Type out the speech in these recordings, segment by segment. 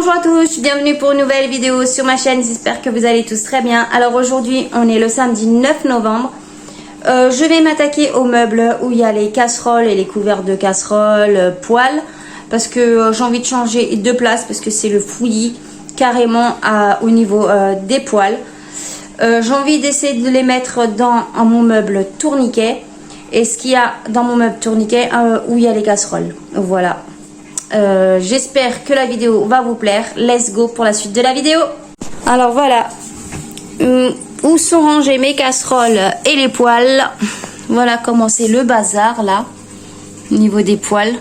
Bonjour à tous, bienvenue pour une nouvelle vidéo sur ma chaîne, j'espère que vous allez tous très bien. Alors aujourd'hui on est le samedi 9 novembre. Je vais m'attaquer aux meubles où il y a les casseroles et les couverts de casseroles, poêles. Parce que j'ai envie de changer de place parce que c'est le fouillis carrément au niveau des poêles. J'ai envie d'essayer de les mettre dans mon meuble tourniquet. Et ce qu'il y a dans mon meuble tourniquet où il y a les casseroles. Voilà. J'espère que la vidéo va vous plaire. Let's go pour la suite de la vidéo. Alors voilà. Où sont rangées mes casseroles et les poêles. Voilà comment c'est le bazar là. Au niveau des poêles.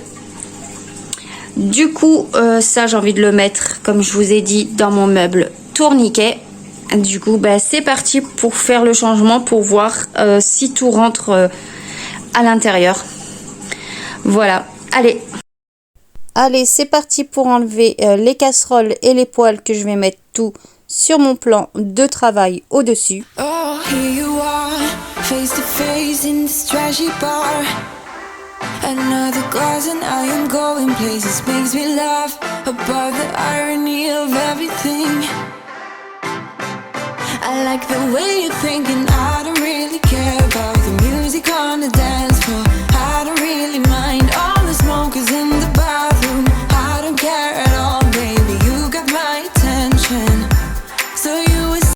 Du coup, ça j'ai envie de le mettre, comme je vous ai dit, dans mon meuble tourniquet. Du coup, c'est parti pour faire le changement, pour voir si tout rentre à l'intérieur. Voilà, allez, c'est parti pour enlever les casseroles et les poêles que je vais mettre tout sur mon plan de travail au-dessus. Oh, here you are, face to face in this trashy bar. Another glass and I am going places, makes me laugh about the irony of everything. I like the way you're thinking, I don't really care about the music on the dance floor. I don't really mind all the smokers in the bathroom. I don't care at all, baby, you got my attention. So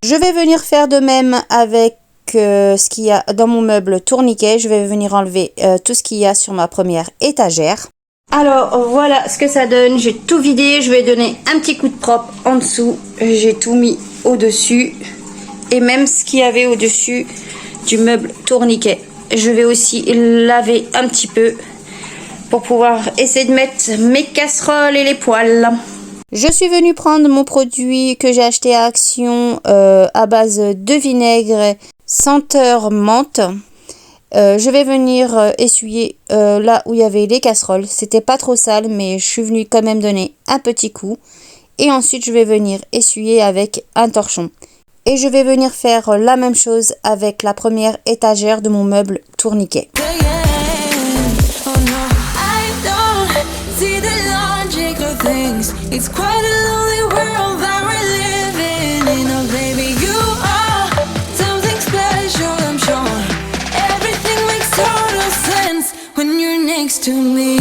Je vais venir faire de même avec ce qu'il y a dans mon meuble tourniquet. Je vais venir enlever tout ce qu'il y a sur ma première étagère. Alors voilà ce que ça donne. J'ai tout vidé. Je vais donner un petit coup de propre en dessous. J'ai tout mis au-dessus. Et même ce qu'il y avait au-dessus du meuble tourniquet. Je vais aussi laver un petit peu pour pouvoir essayer de mettre mes casseroles et les poêles. Je suis venue prendre mon produit que j'ai acheté à Action à base de vinaigre senteur menthe. Je vais venir essuyer là où il y avait les casseroles. C'était pas trop sale, mais je suis venue quand même donner un petit coup. Et ensuite, je vais venir essuyer avec un torchon. Et je vais venir faire la même chose avec la première étagère de mon meuble tourniquet. it's quite a lonely world that we're living in. Oh baby, you are something special, I'm sure. Everything makes total sense when you're next to me.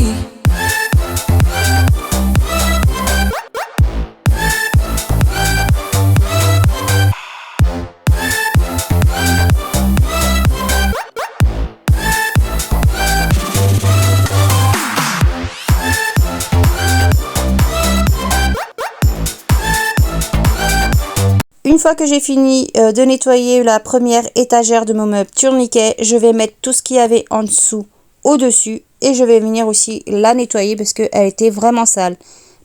Une fois que j'ai fini de nettoyer la première étagère de mon meuble tourniquet, je vais mettre tout ce qu'il y avait en dessous au-dessus et je vais venir aussi la nettoyer parce qu'elle était vraiment sale.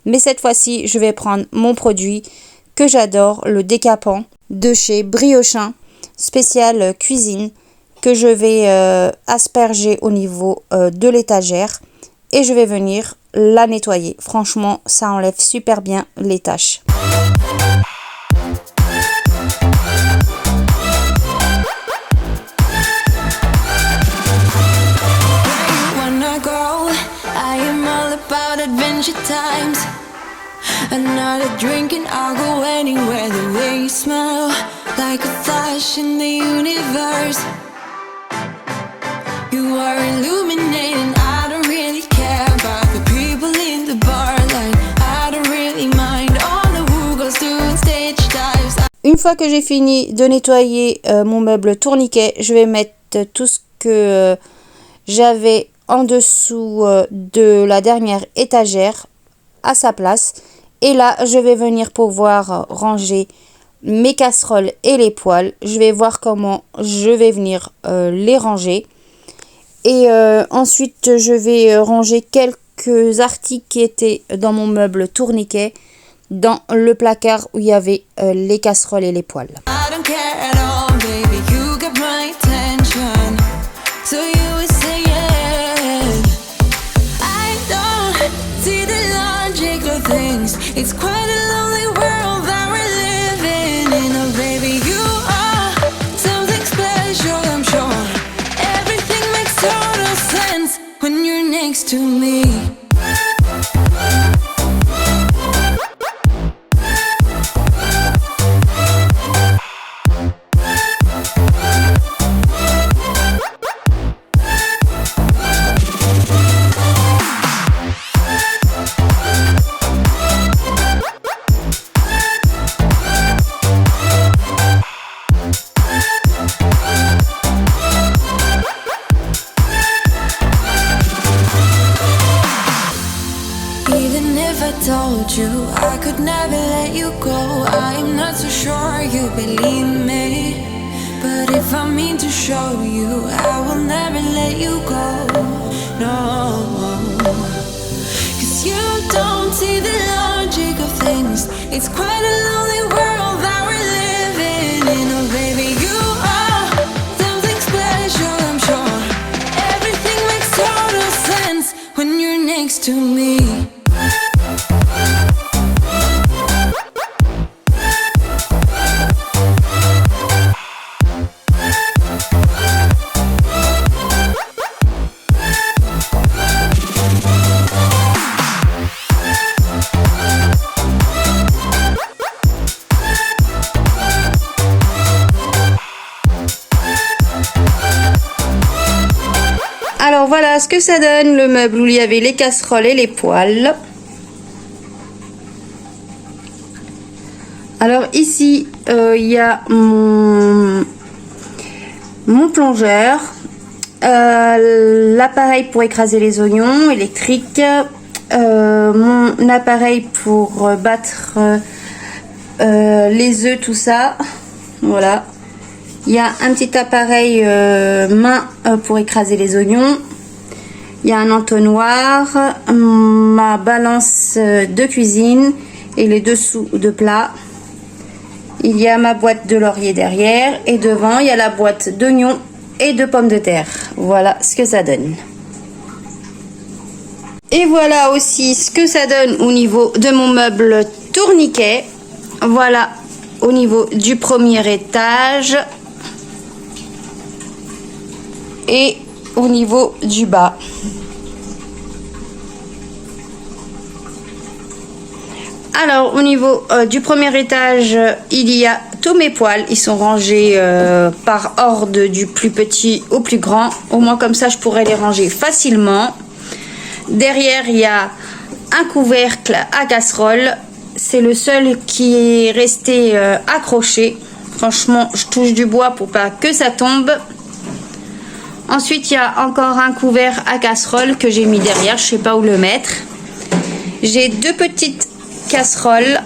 Mais cette fois-ci, je vais prendre mon produit que j'adore, le décapant de chez Briochin, spécial cuisine, que je vais asperger au niveau de l'étagère et je vais venir la nettoyer. Franchement, ça enlève super bien les taches. Adventure times, another drink and I'll go anywhere. The way you smell, like a flash in the universe. You are illuminating. I don't really care about the people in the bar line. I don't really mind all the who goes doing stage dives. Une fois que j'ai fini de nettoyer mon meuble tourniquet, je vais mettre tout ce que j'avais en dessous de la dernière étagère à sa place. Et là, je vais venir pouvoir ranger mes casseroles et les poêles. Je vais voir comment je vais venir les ranger. Et ensuite, je vais ranger quelques articles qui étaient dans mon meuble tourniquet dans le placard où il y avait les casseroles et les poêles. It's quite a lonely world that we're living in. Oh baby, you are something special, I'm sure. Everything makes total sense when you're next to me. let you go. I'm not so sure you believe me, but if I mean to show you, I will never let you go. No, 'cause you don't see the logic of things. It's quite a lonely world that we're living in. Oh baby, you are something special, I'm sure. Everything makes total sense when you're next to me. Alors voilà ce que ça donne, le meuble où il y avait les casseroles et les poêles. Alors ici, il y a mon plongeur, l'appareil pour écraser les oignons électrique, mon appareil pour battre les œufs, tout ça. Voilà. Il y a un petit appareil main pour écraser les oignons. Il y a un entonnoir, ma balance de cuisine et les dessous de plat. Il y a ma boîte de laurier derrière et devant il y a la boîte d'oignons et de pommes de terre. Voilà ce que ça donne. Et voilà aussi ce que ça donne au niveau de mon meuble tourniquet. Voilà au niveau du premier étage. Et au niveau du bas. Alors au niveau du premier étage, il y a tous mes poêles. Ils sont rangés par ordre du plus petit au plus grand. Au moins comme ça je pourrais les ranger facilement. Derrière il y a un couvercle à casserole. C'est le seul qui est resté accroché. Franchement je touche du bois pour pas que ça tombe. Ensuite, il y a encore un couvert à casserole que j'ai mis derrière. Je sais pas où le mettre. J'ai deux petites casseroles.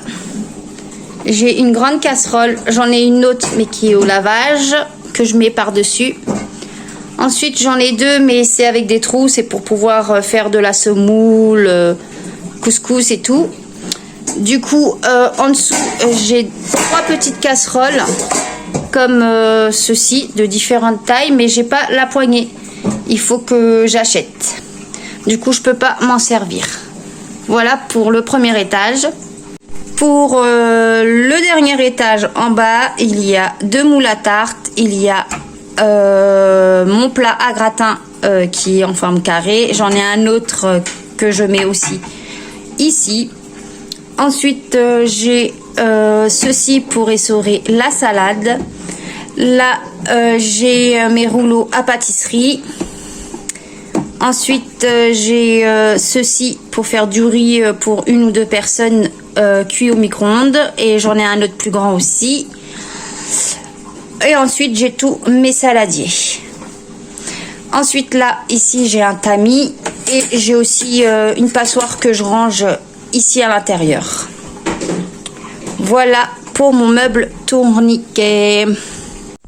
J'ai une grande casserole. J'en ai une autre, mais qui est au lavage, que je mets par-dessus. Ensuite, j'en ai deux, mais c'est avec des trous. C'est pour pouvoir faire de la semoule, couscous et tout. Du coup, en dessous, j'ai trois petites casseroles. Comme ceci, de différentes tailles, mais j'ai pas la poignée. Il faut que j'achète. Du coup, je peux pas m'en servir. Voilà pour le premier étage. Pour le dernier étage en bas, il y a deux moules à tarte. Il y a mon plat à gratin qui est en forme carrée. J'en ai un autre que je mets aussi ici. Ensuite, j'ai ceci pour essorer la salade. Là, j'ai mes rouleaux à pâtisserie. Ensuite, j'ai ceci pour faire du riz pour une ou deux personnes cuit au micro-ondes. Et j'en ai un autre plus grand aussi. Et ensuite, j'ai tous mes saladiers. Ensuite, là, ici, j'ai un tamis. Et j'ai aussi une passoire que je range ici à l'intérieur. Voilà pour mon meuble tourniquet.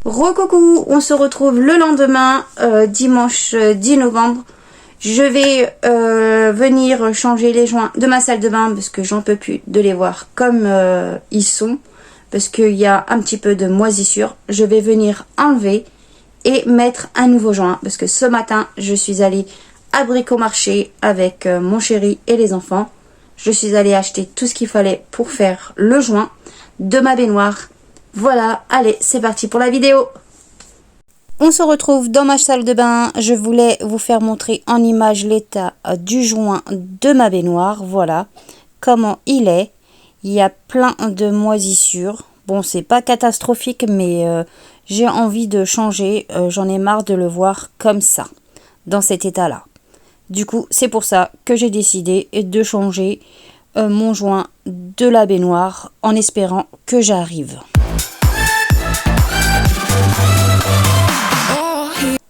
Recoucou, on se retrouve le lendemain, dimanche 10 novembre. Je vais venir changer les joints de ma salle de bain parce que j'en peux plus de les voir comme ils sont. Parce qu'il y a un petit peu de moisissure. Je vais venir enlever et mettre un nouveau joint. Parce que ce matin, je suis allée à Bricomarché avec mon chéri et les enfants. Je suis allée acheter tout ce qu'il fallait pour faire le joint de ma baignoire. Voilà, allez, c'est parti pour la vidéo. On se retrouve dans ma salle de bain. Je voulais vous faire montrer en image l'état du joint de ma baignoire. Voilà comment il est. Il y a plein de moisissures. Bon, c'est pas catastrophique, mais j'ai envie de changer. J'en ai marre de le voir comme ça, dans cet état-là. Du coup, c'est pour ça que j'ai décidé de changer mon joint de la baignoire en espérant que j'arrive.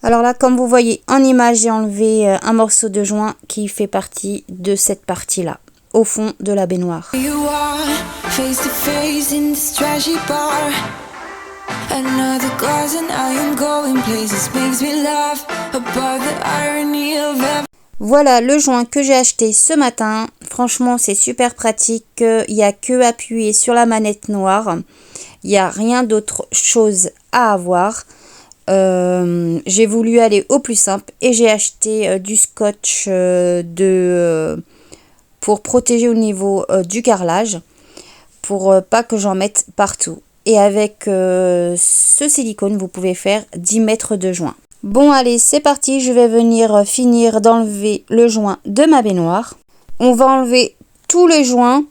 Alors là, comme vous voyez en image, j'ai enlevé un morceau de joint qui fait partie de cette partie-là. au fond de la baignoire. You are face to face in this trashy bar. Another glass and I am going places. Makes me laugh about the irony of everything. Voilà le joint que j'ai acheté ce matin. Franchement, c'est super pratique. Il n'y a que appuyer sur la manette noire. Il n'y a rien d'autre chose à avoir. J'ai voulu aller au plus simple et j'ai acheté du scotch pour protéger au niveau du carrelage, pour pas que j'en mette partout. Et avec ce silicone, vous pouvez faire 10 mètres de joint. Bon, allez, c'est parti. Je vais venir finir d'enlever le joint de ma baignoire. On va enlever tous les joints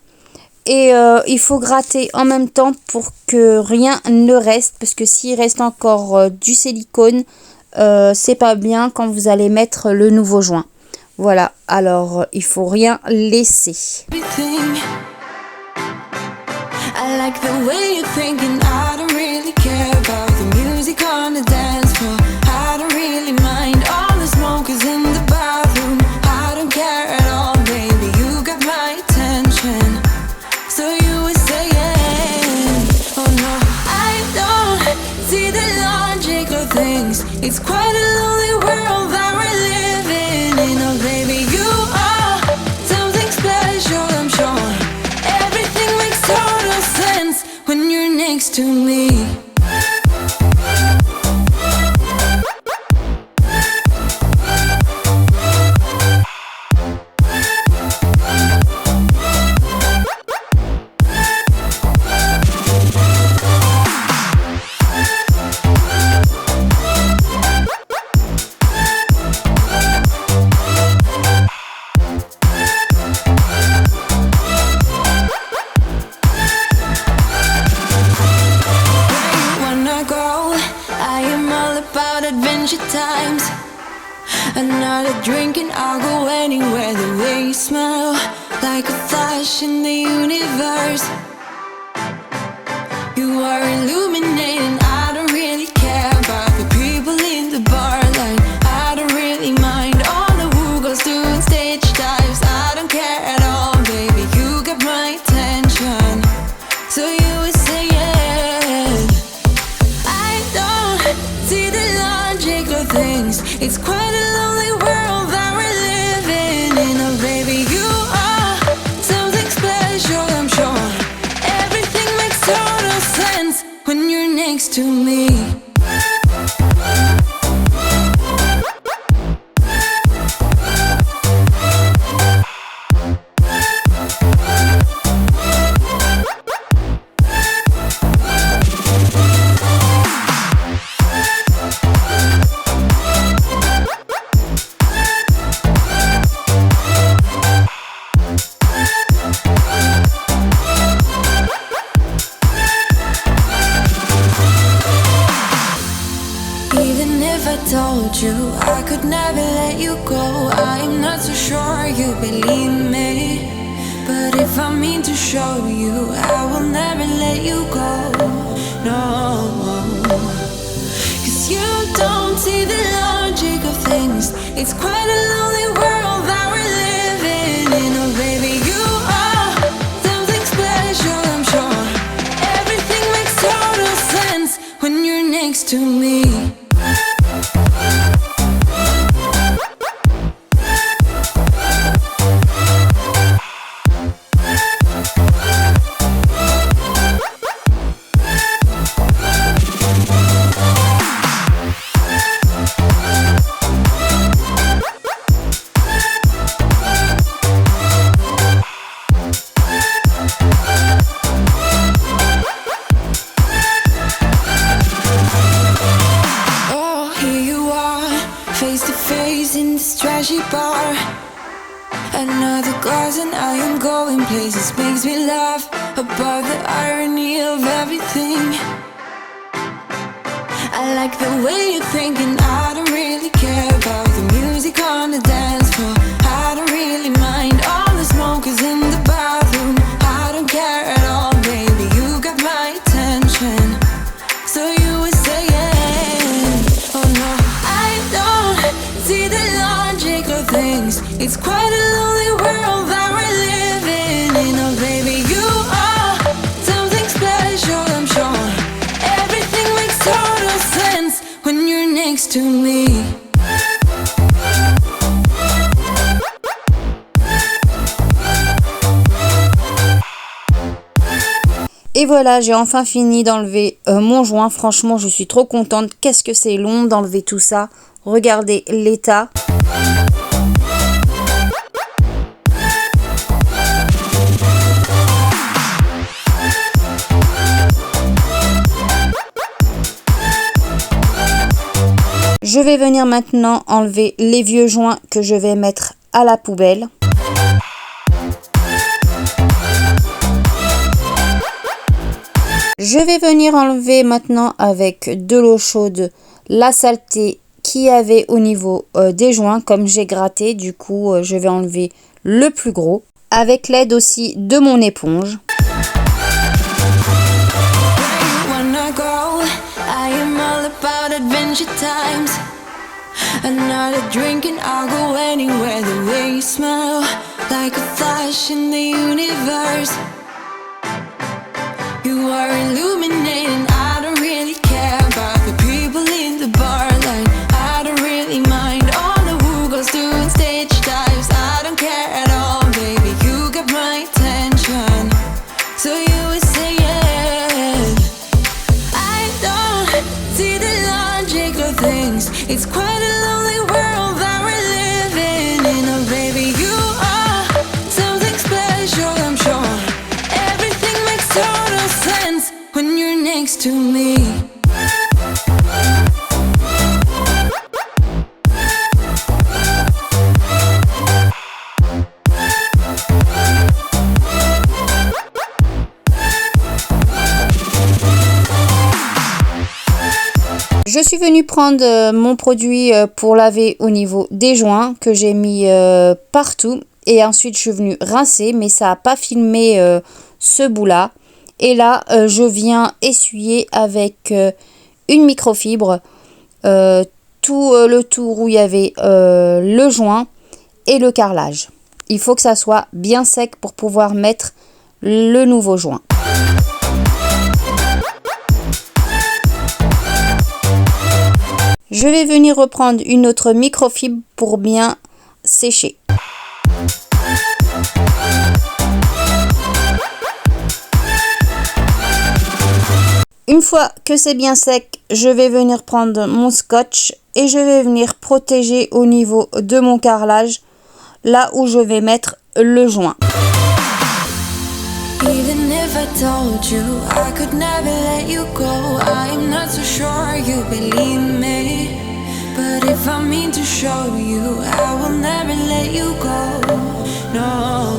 et il faut gratter en même temps pour que rien ne reste. Parce que s'il reste encore du silicone, c'est pas bien quand vous allez mettre le nouveau joint. Voilà, alors il faut rien laisser. I like the way you're thinking. I don't really care about the music on the dance floor. I don't really mind all the smokers in the bathroom. I don't care at all, baby. You got my attention. So you were saying, oh no, I don't see the logic of things. It's quite a lonely world that we're living in. Oh baby, you are something special, I'm sure. Everything makes total sense when you're next to me. Times another drink and I'll go anywhere. The way you smell, like a flash in the universe. You are illuminating. I don't really care about the people in the bar line. I don't really mind all the who goes doing stage dives. I don't care at all, baby. You got my attention. So you were saying, I don't see the logic of things. It's quite a lonely world that we're living in. Oh baby, you are something special, I'm sure. Everything makes total sense when you're next to me. Even if I told you I could never let you go, I'm not so sure you believe me. But if I mean to show you, I will never let you go. No, 'cause you don't see the logic of things. It's quite a lonely world that we're living in. Oh baby, you are something special, I'm sure. Everything makes total sense when you're next to me. Bar. Another glass and I am going places. Makes me laugh about the irony of everything. I like the way you're thinking. I don't really care about the music on the dance floor. I don't really mind all the smokers in the bathroom. I don't care at all, baby. You got my attention. So you were saying, oh no, I don't see the logic of things. It's quite a lonely world that we're living Et voilà, j'ai enfin fini d'enlever mon joint. Franchement, je suis trop contente. Qu'est-ce que c'est long d'enlever tout ça. Regardez l'état. Je vais venir maintenant enlever les vieux joints que je vais mettre à la poubelle. Je vais venir enlever maintenant avec de l'eau chaude la saleté qu'il y avait au niveau des joints. Comme j'ai gratté, du coup je vais enlever le plus gros avec l'aide aussi de mon éponge. Another drink and I'll go anywhere. The way you smell, like a flash in the universe. You are illuminating. I don't really care about the people in the bar line. I don't really mind all the who goes doing stage dives. I don't care at all, baby. You got my attention. So you would say yes. I don't see the logic of things. It's quite a lonely world that we're living in. Oh baby, you are something special, I'm sure. Everything makes total sense when you're next to me. Je suis venue prendre mon produit pour laver au niveau des joints que j'ai mis partout. Et ensuite, je suis venue rincer, mais ça n'a pas filmé ce bout-là. Et là, je viens essuyer avec une microfibre tout le tour où il y avait le joint et le carrelage. Il faut que ça soit bien sec pour pouvoir mettre le nouveau joint. Je vais venir reprendre une autre microfibre pour bien sécher. Une fois que c'est bien sec, je vais venir prendre mon scotch et je vais venir protéger au niveau de mon carrelage, là où je vais mettre le joint. Even if I told you I could never let you go, I'm not so sure you believe me. But if I mean to show you, I will never let you go. No,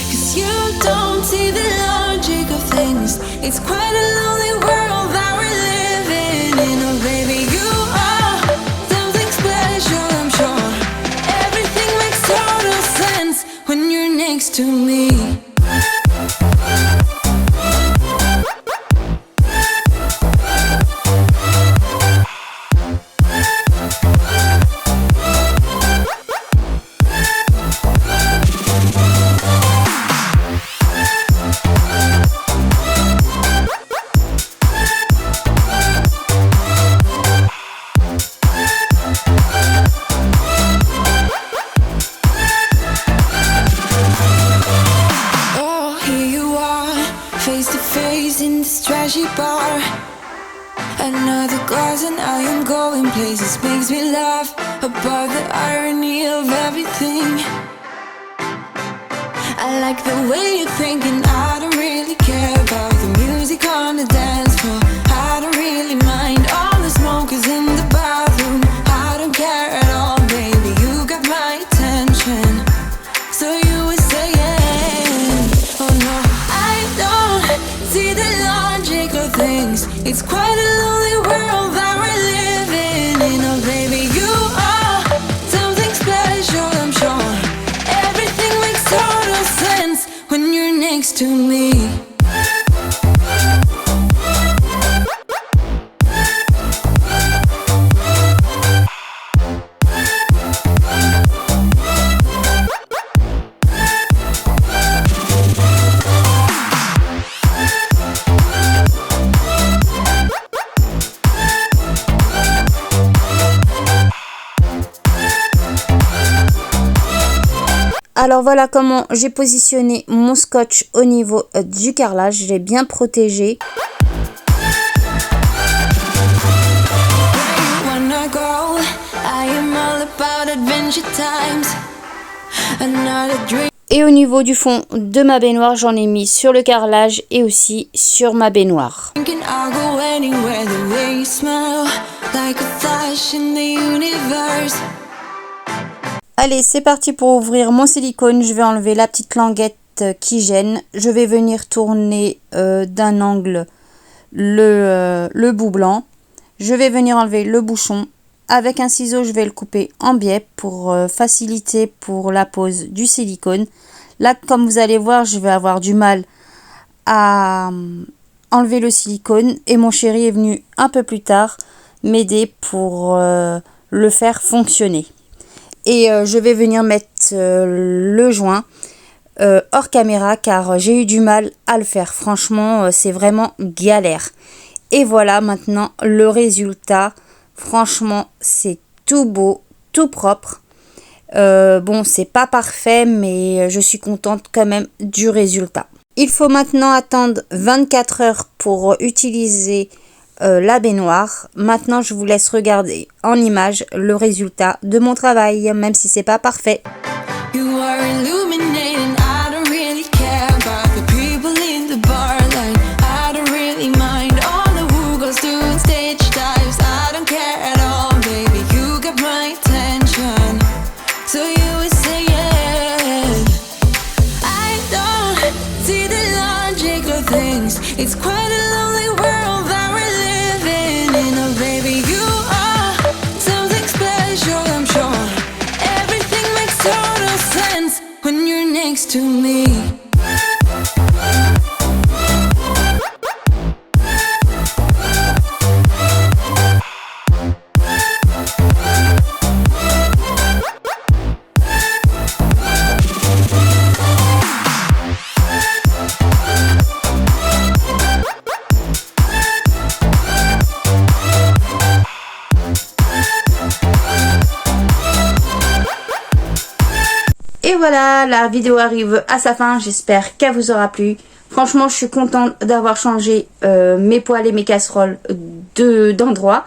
'cause you don't see the logic of things. It's quite a lonely world that we're living in. Oh baby, you are something special, I'm sure. Everything makes total sense when you're next to me. Bar, another glass and I am going places. Makes me laugh about the irony of everything. I like the way you're thinking. I don't really care about the music on the dance floor. I don't really mind all the smokers in the bathroom. I don't care at all, baby. You got my attention. So you were saying, oh no, I don't see the logic of things. It's quite a lonely world that we're living in. Oh baby, you are something special, I'm sure. Everything makes total sense when you're next to me. Alors voilà comment j'ai positionné mon scotch au niveau du carrelage. Je l'ai bien protégé. Et au niveau du fond de ma baignoire, j'en ai mis sur le carrelage et aussi sur ma baignoire. Allez, c'est parti pour ouvrir mon silicone. Je vais enlever la petite languette qui gêne. Je vais venir tourner d'un angle le bout blanc. Je vais venir enlever le bouchon. Avec un ciseau, je vais le couper en biais pour faciliter pour la pose du silicone. Là, comme vous allez voir, je vais avoir du mal à enlever le silicone. Et mon chéri est venu un peu plus tard m'aider pour le faire fonctionner. Et je vais venir mettre le joint hors caméra car j'ai eu du mal à le faire. Franchement, c'est vraiment galère. Et voilà maintenant le résultat. Franchement, c'est tout beau, tout propre. Bon, c'est pas parfait, mais je suis contente quand même du résultat. Il faut maintenant attendre 24 heures pour utiliser la baignoire. Maintenant, je vous laisse regarder en image le résultat de mon travail, même si c'est pas parfait. You are illuminating. I don't really care about the people in the bar line. I don't really mind all the who goes doing stage dives. I don't care at all, baby. You got my attention. So you were saying I don't see the logic of things. It's quite a lonely world that we're living in. Oh, baby, you are something special, I'm sure. Everything makes total sense when you're next to me. Et voilà, la vidéo arrive à sa fin, j'espère qu'elle vous aura plu. Franchement, je suis contente d'avoir changé mes poêles et mes casseroles d'endroit.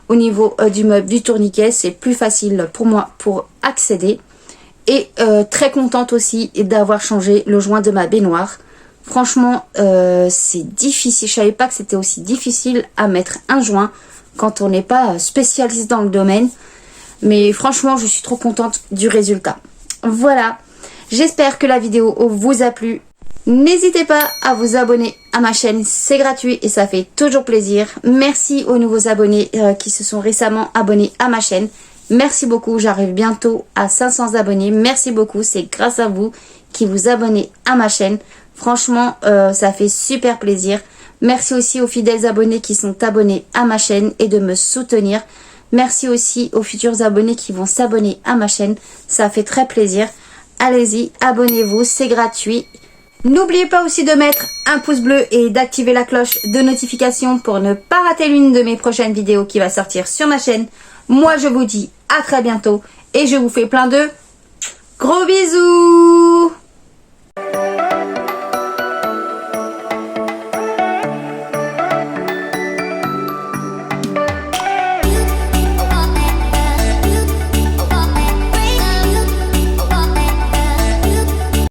Au niveau du meuble, du tourniquet, c'est plus facile pour moi pour accéder. Et très contente aussi d'avoir changé le joint de ma baignoire. Franchement, c'est difficile, je savais pas que c'était aussi difficile à mettre un joint quand on n'est pas spécialiste dans le domaine. Mais franchement, je suis trop contente du résultat. Voilà, j'espère que la vidéo vous a plu. N'hésitez pas à vous abonner à ma chaîne, c'est gratuit et ça fait toujours plaisir. Merci aux nouveaux abonnés qui se sont récemment abonnés à ma chaîne. Merci beaucoup, j'arrive bientôt à 500 abonnés. Merci beaucoup, c'est grâce à vous qui vous abonnez à ma chaîne. Franchement, ça fait super plaisir. Merci aussi aux fidèles abonnés qui sont abonnés à ma chaîne et de me soutenir. Merci aussi aux futurs abonnés qui vont s'abonner à ma chaîne. Ça fait très plaisir. Allez-y, abonnez-vous, c'est gratuit. N'oubliez pas aussi de mettre un pouce bleu et d'activer la cloche de notification pour ne pas rater l'une de mes prochaines vidéos qui va sortir sur ma chaîne. Moi, je vous dis à très bientôt et je vous fais plein de gros bisous.